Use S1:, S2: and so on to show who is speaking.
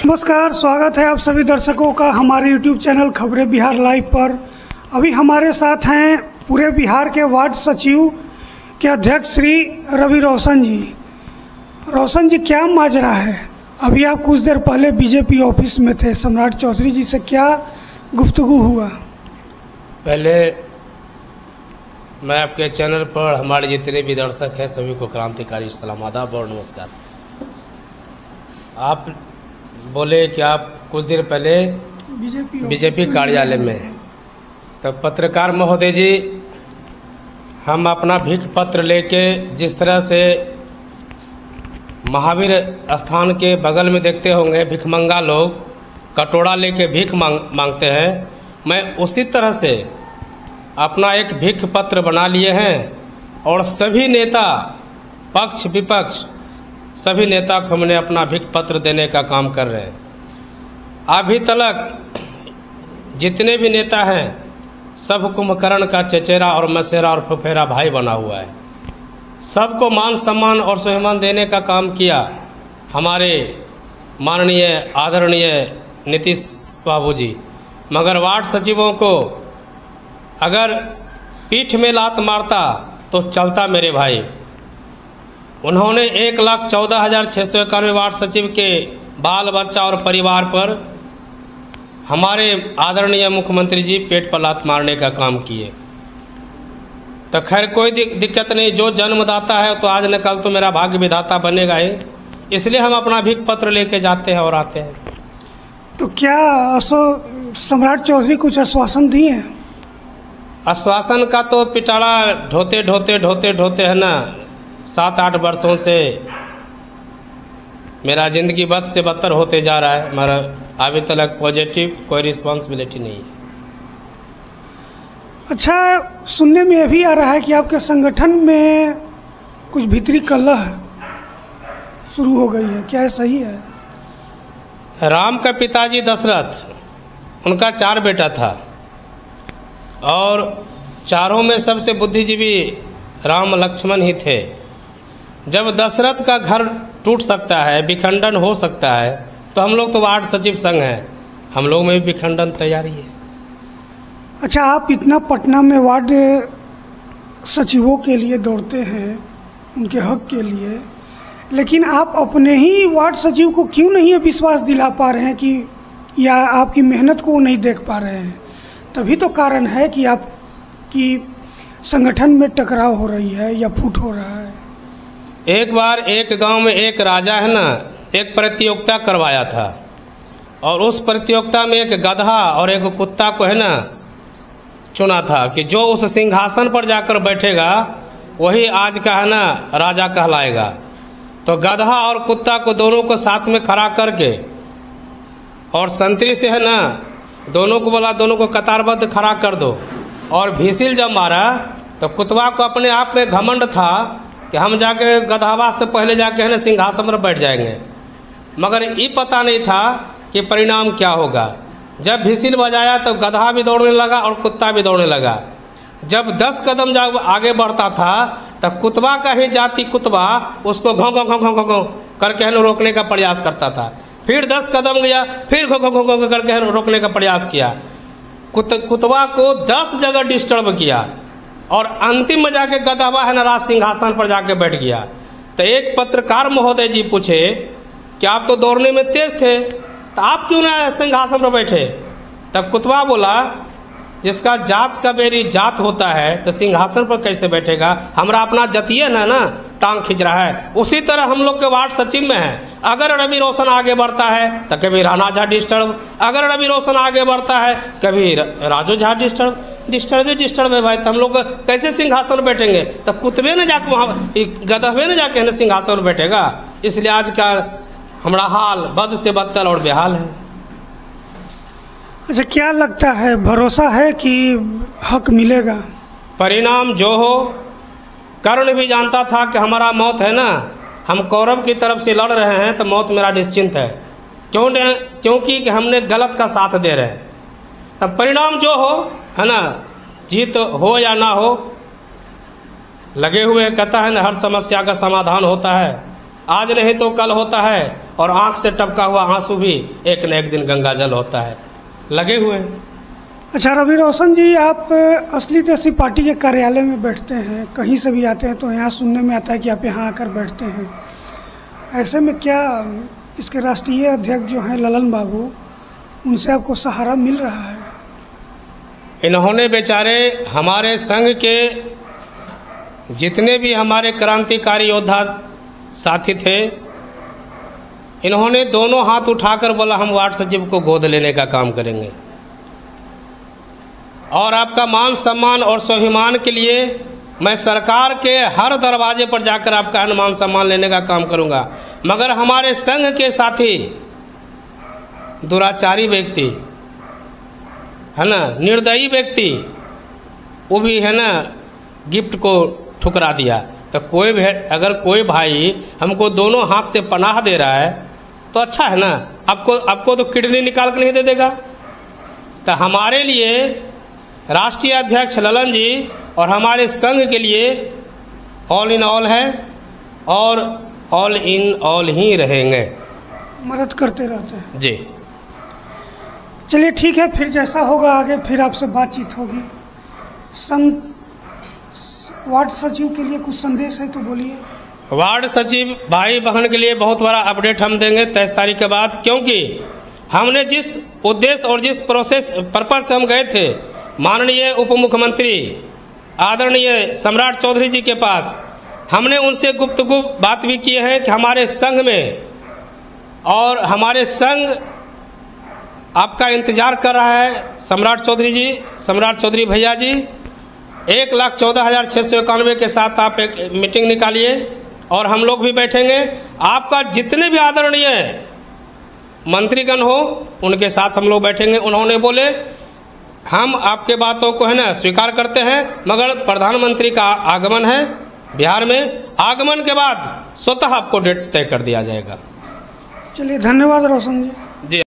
S1: नमस्कार, स्वागत है आप सभी दर्शकों का हमारे YouTube चैनल खबरें बिहार लाइव पर। अभी हमारे साथ हैं पूरे बिहार के वार्ड सचिव के अध्यक्ष श्री रवि रोशन जी। रोशन जी, क्या माजरा है? अभी आप कुछ देर पहले बीजेपी ऑफिस में थे, सम्राट चौधरी जी से क्या गुफ्तगू हुआ?
S2: पहले मैं आपके चैनल पर हमारे जितने भी दर्शक हैं सभी को क्रांतिकारी सलाम, आदाब और नमस्कार। आप बोले कि आप कुछ देर पहले बीजेपी कार्यालय में, तो पत्रकार महोदय जी, हम अपना भीख पत्र लेके जिस तरह से महावीर स्थान के बगल में देखते होंगे भिखमंगा लोग कटोरा लेके भीख मांगते हैं, मैं उसी तरह से अपना एक भीख पत्र बना लिए हैं और सभी नेता पक्ष विपक्ष सभी नेता को हमने अपना भीख पत्र देने का काम कर रहे हैं। अभी तक जितने भी नेता हैं सब कुंभकर्ण का चचेरा और मसेरा और फुफेरा भाई बना हुआ है। सबको मान सम्मान और स्वाभिमान देने का काम किया हमारे माननीय आदरणीय नीतीश बाबू जी, मगर वार्ड सचिवों को अगर पीठ में लात मारता तो चलता मेरे भाई। उन्होंने 1,14,691 वार्ड सचिव के बाल बच्चा और परिवार पर हमारे आदरणीय मुख्यमंत्री जी पेट पर लात मारने का काम किए। तो खैर कोई दिक्कत नहीं, जो जन्मदाता है तो आज न कल तो मेरा भाग्य विधाता बनेगा ही, इसलिए हम अपना भीख पत्र लेके जाते हैं और आते हैं।
S1: तो क्या सम्राट चौधरी कुछ आश्वासन दिए हैं?
S2: आश्वासन का तो पिटारा ढोते ढोते है ना, 7-8 वर्षों से मेरा जिंदगी बद से बदतर होते जा रहा है, मगर अभी तक पॉजिटिव कोई रिस्पॉन्सिबिलिटी नहीं है।
S1: अच्छा, सुनने में यह भी आ रहा है कि आपके संगठन में कुछ भीतरी कलह शुरू हो गई है, क्या है सही है?
S2: राम का पिताजी दशरथ, उनका 4 बेटा था और चारों में सबसे बुद्धिजीवी राम लक्ष्मण ही थे। जब दशरथ का घर टूट सकता है, विखंडन हो सकता है, तो हम लोग तो वार्ड सचिव संघ हैं, हम लोग में भी विखंडन तैयारी है।
S1: अच्छा, आप इतना पटना में वार्ड सचिवों के लिए दौड़ते हैं, उनके हक के लिए, लेकिन आप अपने ही वार्ड सचिव को क्यों नहीं ये विश्वास दिला पा रहे हैं कि, या आपकी मेहनत को नहीं देख पा रहे हैं? तभी तो कारण है कि आपकी संगठन में टकराव हो रही है या फूट हो रहा है।
S2: एक बार एक गांव में एक राजा है ना, एक प्रतियोगिता करवाया था और उस प्रतियोगिता में एक गधा और एक कुत्ता को है ना चुना था कि जो उस सिंहासन पर जाकर बैठेगा वही आज का है ना राजा कहलाएगा। तो गधा और कुत्ता को दोनों को साथ में खड़ा करके और संतरी से है ना दोनों को बोला, दोनों को कतारबद्ध खड़ा कर दो, और भीसिल जब मारा तो कुतवा को अपने आप में घमंड था कि हम जाके गधावा से पहले जाके है ना सिंहासन पर बैठ जाएंगे, मगर ये पता नहीं था कि परिणाम क्या होगा। जब भीसिल बजाया तो गधा भी दौड़ने लगा और कुत्ता भी दौड़ने लगा। जब 10 कदम जब आगे बढ़ता था तब कुतवा का ही जाति कुतवा उसको घों घों घों घों घों करके है रोकने का प्रयास करता था। फिर 10 कदम गया, फिर घों घों घों घों करके रोकने का प्रयास किया। कुतवा को 10 जगह डिस्टर्ब किया और अंतिम में जाके गधावा है ना राज सिंहासन पर जाके बैठ गया। तो एक पत्रकार महोदय जी पूछे कि आप तो दौड़ने में तेज थे, तो आप क्यों ना सिंहासन पर बैठे? तब कुतवा बोला, जिसका जात का मेरी जात होता है तो सिंहासन पर कैसे बैठेगा? हमारा अपना जतिये ना टांग खींच रहा है। उसी तरह हम लोग के वार्ड सचिव में है, अगर रवि रोशन आगे बढ़ता है तो कभी राणा झा डिस्टर्ब, अगर रवि रोशन आगे बढ़ता है कभी राजू झा डिस्टर्ब है भाई। तो हम लोग कैसे सिंहासन बैठेंगे? तो कुतबे न जाके वहाँ गधवे न जाके सिंहासन बैठेगा। इसलिए आज का हमारा हाल बद से बदतर और बेहाल है।
S1: अच्छा, क्या लगता है, भरोसा है कि हक मिलेगा?
S2: परिणाम जो हो, कर्ण भी जानता था कि हमारा मौत है ना, हम कौरव की तरफ से लड़ रहे हैं तो मौत मेरा निश्चिंत है, क्योंकि हमने गलत का साथ दे रहे हैं। तब परिणाम जो हो है ना, जीत हो या ना हो, लगे हुए कहता है ना, हर समस्या का समाधान होता है, आज नहीं तो कल होता है, और आंख से टपका हुआ आंसू भी एक न एक दिन गंगा जल होता है। लगे हुए हैं।
S1: अच्छा रवि रोशन जी, आप असली देशी पार्टी के कार्यालय में बैठते हैं, कहीं से भी आते हैं तो यहाँ सुनने में आता है कि आप यहाँ आकर बैठते हैं। ऐसे में क्या इसके राष्ट्रीय अध्यक्ष जो हैं ललन बाबू, उनसे आपको सहारा मिल रहा है?
S2: इन्होंने बेचारे हमारे संघ के जितने भी हमारे क्रांतिकारी योद्धा साथी थे, इन्होंने दोनों हाथ उठाकर बोला हम वार्ड सचिव को गोद लेने का काम करेंगे, और आपका मान सम्मान और स्वाभिमान के लिए मैं सरकार के हर दरवाजे पर जाकर आपका मान सम्मान लेने का काम करूंगा। मगर हमारे संघ के साथी दुराचारी व्यक्ति है ना, निर्दयी व्यक्ति, वो भी है ना गिफ्ट को ठुकरा दिया। तो कोई भी अगर कोई भाई हमको दोनों हाथ से पनाह दे रहा है तो अच्छा है ना। आपको तो किडनी निकाल कर नहीं दे देगा। तो हमारे लिए राष्ट्रीय अध्यक्ष ललन जी और हमारे संघ के लिए ऑल इन ऑल है, और ऑल इन ऑल ही रहेंगे,
S1: मदद करते रहते हैं
S2: जी।
S1: चलिए ठीक है, फिर जैसा होगा आगे फिर आपसे बातचीत होगी। संघ वार्ड सचिव के लिए कुछ संदेश है तो बोलिए।
S2: वार्ड सचिव भाई बहन के लिए बहुत बड़ा अपडेट हम देंगे 23 तारीख के बाद, क्योंकि हमने जिस उद्देश्य और जिस पर्पज से हम गए थे माननीय उप मुख्यमंत्री आदरणीय सम्राट चौधरी जी के पास, हमने उनसे गुप्तगु बात भी की है कि हमारे संघ में, और हमारे संघ आपका इंतजार कर रहा है। सम्राट चौधरी भैया जी 1,14,691 के साथ आप एक मीटिंग निकालिए, और हम लोग भी बैठेंगे। आपका जितने भी आदरणीय मंत्रीगण हो उनके साथ हम लोग बैठेंगे। उन्होंने बोले हम आपके बातों को है ना स्वीकार करते हैं, मगर प्रधानमंत्री का आगमन है बिहार में, आगमन के बाद स्वतः आपको डेट तय कर दिया जाएगा।
S1: चलिए धन्यवाद रोशन जी।